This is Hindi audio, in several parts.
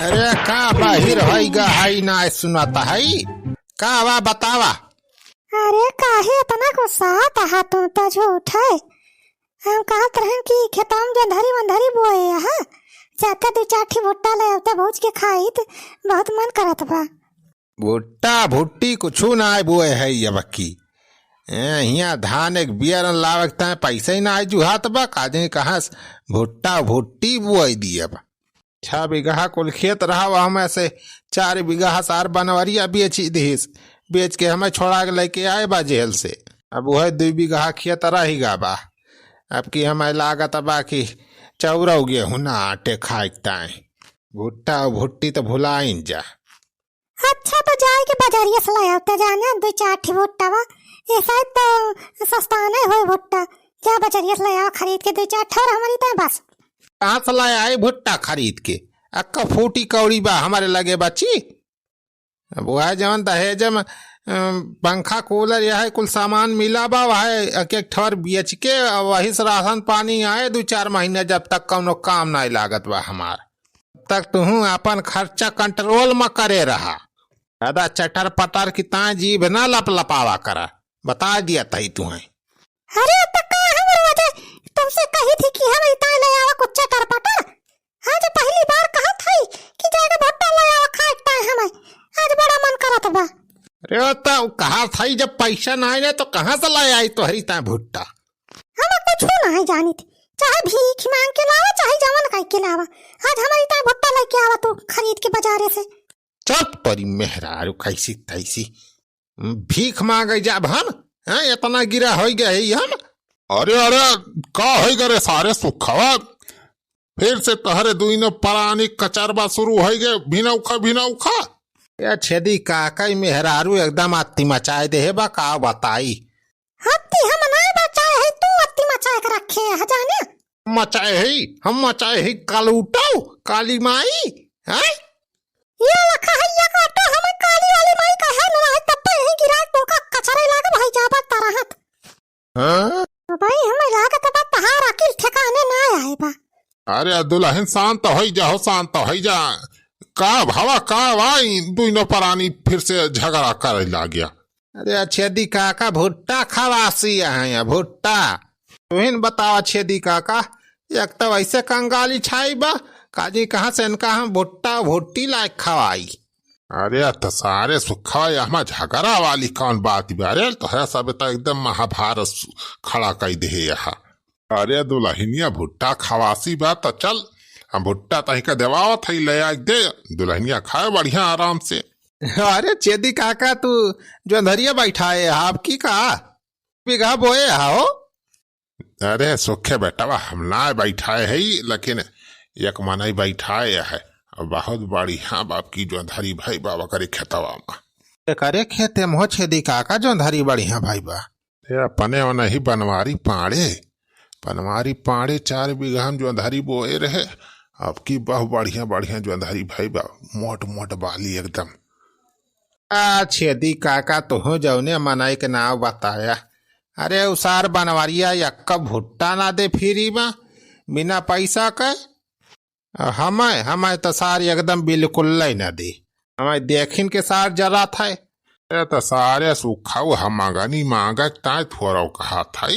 अरे का बाहिर हई गहाई ना सुनाता हई का बा बतावा। अरे काहे इतना गुस्सा आता तुम तो झूठ है। हम कहत रहन कि खेतम जंधारी मंधारी बोए यहाँ जाके दो चाठी भुट्टा ले आवते भूज के खाई त बहुत मन करत बा। भुट्टा भुट्टी कुछू ना आए बुए है ये बक्की यहाँ धान एक बियर लावकता है पैसा ही ना आए जुहात बा काजे कहाँ भुट्टा भुट्टी बुआई दिया बा। 6 बीघा कुल खेत रहा वह हमें से 4 बीघा सार बनवरिया बेच दीस बेच के हमें छोड़ा के लेके आए बा जेल से। अब वह 2 बीघा खेत रही गा बा। अब की हमें लागत बा कि चौरव गेहूं ना आटे खाइकता है भुट्टा भुट्टी तो भुलाइन जा। अच्छा तो जाए के बाजारिया से ले आवते जाने दो चाठी भुट्टा बा ये शायद तो सस्ता नहीं होए भुट्टा। जा बाजारिया से ले आओ खरीद के दो चाठ और हमारी तो बस। कहाँ से लाए आए भुट्टा खरीद के अक्का फूटी कौड़ी बा हमारे लगे बच्ची। अब वह जवन दहेज में पंखा कूलर यह कुल सामान मिला बा वह एक एक ठर बेच के वही से राशन पानी आए 2-4 महीने जब तक कौनो काम नहीं लागत बा हमार तक तुहू अपन खर्चा कंट्रोल में करे रहा। दादा चटर पटर की ता जीभ ना लप लपावा करा बता दिया तही तुम्हें। अरे तो का हमर वजह तुमसे कही थी कि हम इतना ले आवा कुछ चटर पटर। आज पहली बार कहा थी कि जाके भुट्टा ले आवा खाता है हमें आज बड़ा मन करत बा। अरे तो कहा था जब पैसा ना आए तो कहाँ से लाए आई तो हरी ता भुट्टा। हम कुछ नहीं जानी थी चाहे भीख मांग के लावा चाहे जवन कह के लावा आज हमारी ता भुट्टा लेके आवा तू खरीद के बाजारे से। चुप तोरी मेहरारू कैसी तैसी भीख मांगे जाब हम हैं इतना गिरा हो गए हम। अरे अरे का है करे सारे सुखवा फिर से तहरे दुइनो परानी कचरबा शुरू हो गए भिनौखा। या छेदी काका मेहरारू एकदम अत्ती मचाए दे बा का बताई। हत्ती हम ना बचाए है तू अत्ती मचाए के रखे है जाने। मचाए है हम मचाए है कालूटाओ काली माई हैं ये लखा है ये का तो हम काली वाली माई का है ना तब पे ही गिरा तो का कचरे लागे भाई जाबा तरहत। हां तो भाई हमें लागत बा तहार अकिल ठिकाने ना आए बा। अरे दुल्हन शांत हो जा का भावा का भाई दुइनो परानी फिर से झगड़ा करे ला गया। अरे छेदी काका भुट्टा खवासी है भुट्टा तुहिन बताओ छेदी काका एक तो वैसे कंगाली छाई बा काजी कहाँ से इनका हम भुट्टा भुट्टी लायक खवाई। अरे तो सारे सुखा यहाँ झगड़ा वाली कौन बात बारे तो है सब तो एकदम महाभारत खड़ा कर दे यहाँ। अरे दुल्हनिया भुट्टा खवासी बा तो चल हम भुट्टा तही का देवावा थी ले आ दे दुल्हनिया खाए बढ़िया आराम से। अरे चेदी काका तू जो अंधरिया बैठाए आपकी कहा बीघा बोए हो। अरे सुखे बेटा हम ना बैठाए है लेकिन एक मन ही बैठाए है बहुत बढ़िया बाप की जो धरी भाई बाबा करे खेतवा में करे खेते मोह छेदी काका जो धरी बढ़िया भाई बा अपने ही बनवारी पाड़े 4 बीघा में जो धरी बोए रहे अब की बहुत बढ़िया जो धरी भाई बा मोट बाली एकदम। छेदी काका तो हो जौने मनाई के नाव बताया। अरे उसार बनवारिया यक्का भुट्टा ना दे फ्री में बिना पैसा के हमें तो सार एकदम बिल्कुल नहीं न दी हमें देखिन के सार जरा था। तो सारे सुखाऊ हम मांगा ताए थोड़ा कहा था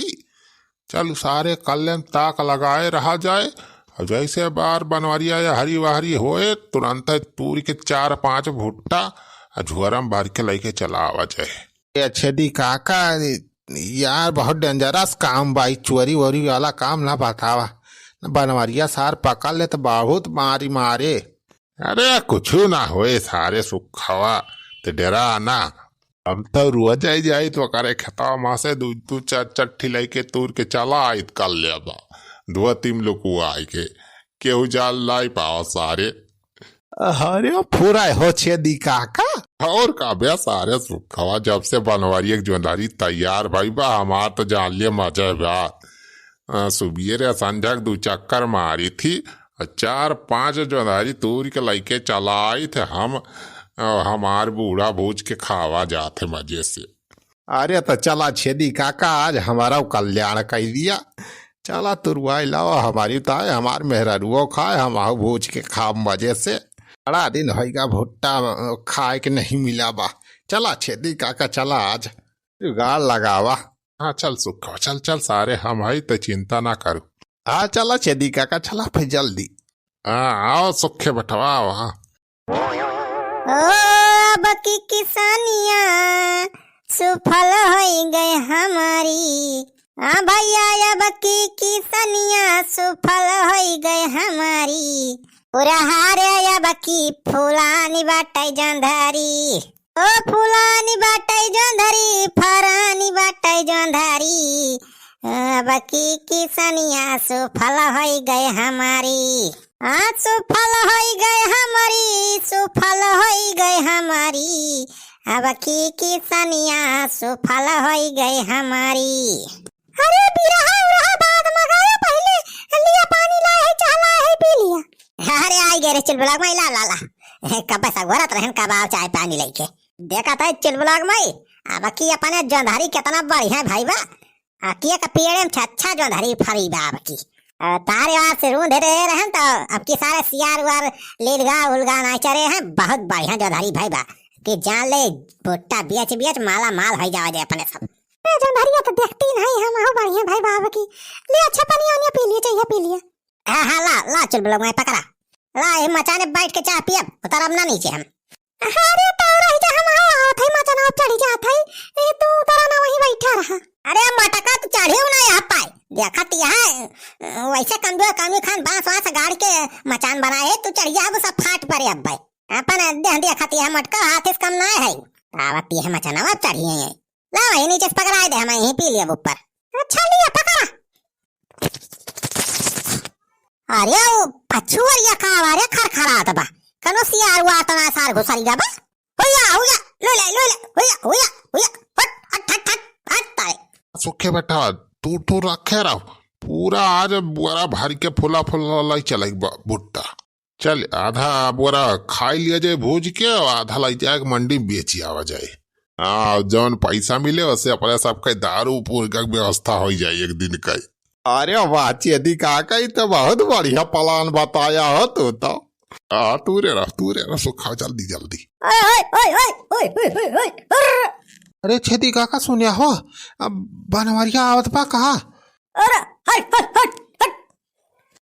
चल सारे कल ताक लगाए रहा जाए और जैसे बार बनवारिया या हरी वाहरी होए तुरंत तूरी के 4-5 भुट्टा झुअरम भर के लेके चला आवा जाए। छेदी काका यार बहुत डेंजरस काम भाई चोरी वोरी वाला काम ना बतावा बनवारिया सार पकड़ ले तो बहुत मारे। अरे कुछ ना होए सारे सुखवा तो डरा ना हम तो रोज जाए तो करे खेता माँ से 2-4 चट्ठी लेके तूर के चला आयत कल ले 2-3 लोग आए के केहू जाल लाई पाओ सारे। अरे पूरा हो छेदी काका और का बे सारे सुखवा जब से बनवारिया ज्वेलरी तैयार भाई बा हमार तो जान लिया मजा बा सुबह संझक 2 चक्कर मारी थी 4-5 ज्वेलरी तूर के लेके चला आई थे हम हमार बूढ़ा भूज के खावा जाते मजे से। अरे तो चला छेदी काका आज हमारा कल्याण कर दिया चला तुरवाई लाओ हमारी ताए हमार मेहरारुओ खाए हम आओ भूज के खा मजे से। बड़ा दिन होगा भुट्टा खाए के नहीं मिला बा। चला छेदी काका चला आज जुगाड़ लगावा। हाँ चल सुखवा, चल चल सारे हम भाई तो चिंता ना करू। हाँ चला छेदी काका चला फिर जल्दी। हाँ आओ सुखे बटवा वहाँ। ओ अब की किसानिया सुफल हो गए हमारी। हाँ भैया अब की किसानिया सुफल हो गए हमारी। पूरा हारे अब की फुलानी बाटे जंधारी। ओ फुलानी बाटे जंधारी, फरानी बाटे जंधारी। अब की किसानिया सुफल हो गए हमारी। हाँ सुफल हो गए हमारी, सुफल हो गए हमारी। अब की किसानिया सुफल हो गए हमारी। अरे बिरहा उरहा बाद मगाया, पहले लिया पानी लाए चला है पी लिया। अरे आई गए रे चिलबुलाग में ला ला ला कब ऐसा गोरत रहन कब आओ चाय पानी लेके। देखा था चिलबुलाग में अब की अपने जंधारी कितना बढ़िया भाई बा। किया का पेड़ में अच्छा जंधारी फरी बा। अब की तारे वार से रूंध दे रहन तो अब की सारे सियार वार लीलगा उलगा नाचरे हैं। बहुत बढ़िया जंधारी भाई बा कि जान ले भुट्टा बेच बेच माला माल हो जाओ अपने सब। जंधारिया तो देखती नहीं हम आओ बढ़िया भाई बाबा की। ले अच्छा पानी आने पी लिए चाहिए पी लिए। हाँ हाँ ला ला चल ब्लॉग में पकड़ा ला ये मचाने बैठ के चाय पियब उतरब ना नीचे हम। अरे तो रही जा हम आओ थे मचाना चढ़ी जात है तू उतरा ना वहीं बैठा रहा। अरे मटका तो चढ़े ना यहाँ पाए देखत यहाँ वैसे कमजोर खान बांस वांस गाड़ के मचान बनाए तू चढ़ जा सब फाट पड़े अब भाई अपन देखत यहाँ मटका हाथ से कम ना है आवती है मचाना अब चढ़िए ला वहीं नीचे से पकड़ा दे हम यहीं पी लिया ऊपर। अच्छा लिया पकड़ा। अरे वो पछुआरिया का आवारे खरखरात बा कनो सियार हुआ तना सार घुसरी जा बा। होया ले होया हट हट हट हट तारे सुखे बटवा तू रखे रहो पूरा आज बोरा भर के फुला फुला लाई चले भुट्टा। चल आधा बोरा खाई लिया जाए भूज के और आधा लाई जाए मंडी बेची आवा जाए। हाँ जौन पैसा मिले उससे अपने सबके दारू पूर का व्यवस्था हो जाए एक दिन का। अरे वाह चेदी काका ही तो बहुत बढ़िया प्लान बताया हो तू तो। तू रे रह सुखा जल्दी जल्दी। अरे छेदी काका सुनिया हो अब बनवरिया आवत पा कहा।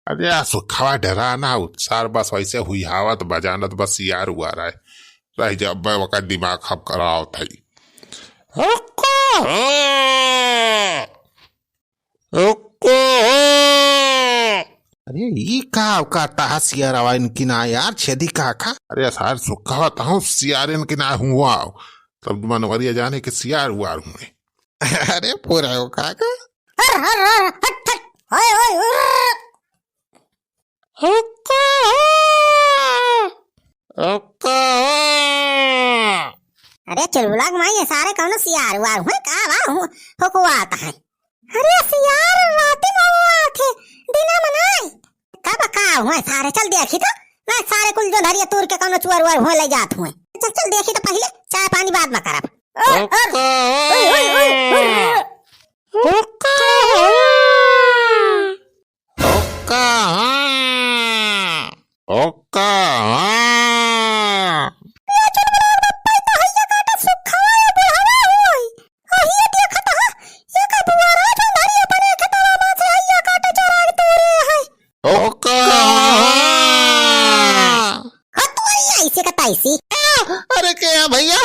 अरे सुखा डरा ना उत्सार बस वैसे हुई हावत बजानत बस यार हुआ रह जब वक्त दिमाग खप कराओ था। अरे ये का ताहा सियार आवा इनकी ना यार छेदी काका। अरे सार सुखा होता हूँ सियार इनकी ना हुआ तब मनवरिया जाने के सियार हुआ हूँ। अरे पूरा हो काका। अरे चुलबुलाग माँ ये सारे कौन सियार हुआ हुए का हुआ आता है। अरे सियार राती में हुआ थे दिना मनाई कब का हुए सारे चल देखी तो मैं सारे कुल जो धरिया तूर के कौन चुअर हुए ले जात हुए। चल देखी तो पहले चाय पानी बाद में करब। अरे क्या भैया।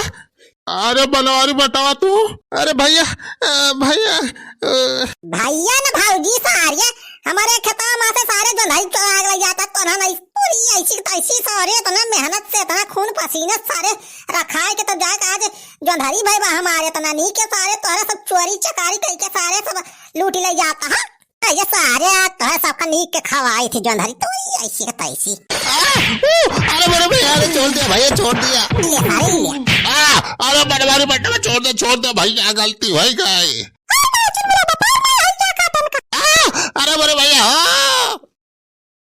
अरे बनवारी बटावा तू। अरे भैया भैया भैया ना भाऊजी सारे हमारे खेतवा में से सारे जो नहीं तो आग लग जाता तो ना नहीं पूरी ऐसी तैसी सारे तो ना मेहनत से इतना खून पसीना सारे रखाए के तो जाके आज जो धरी भाई बा हमारे तो ना नी के सारे तोहरा सब चोरी चकारी कई के सारे सब लूट ले जाता है। ये सारे तोहरा सबका नीक के खवाई थी जो धरी तो ऐसी का तैसी। अरे बड़े भैया ने छोड़ दिया भैया छोड़ दिया। अरे बनवारी बटावा छोड़ दे भैया गलती हो गई। अरे बड़े भैया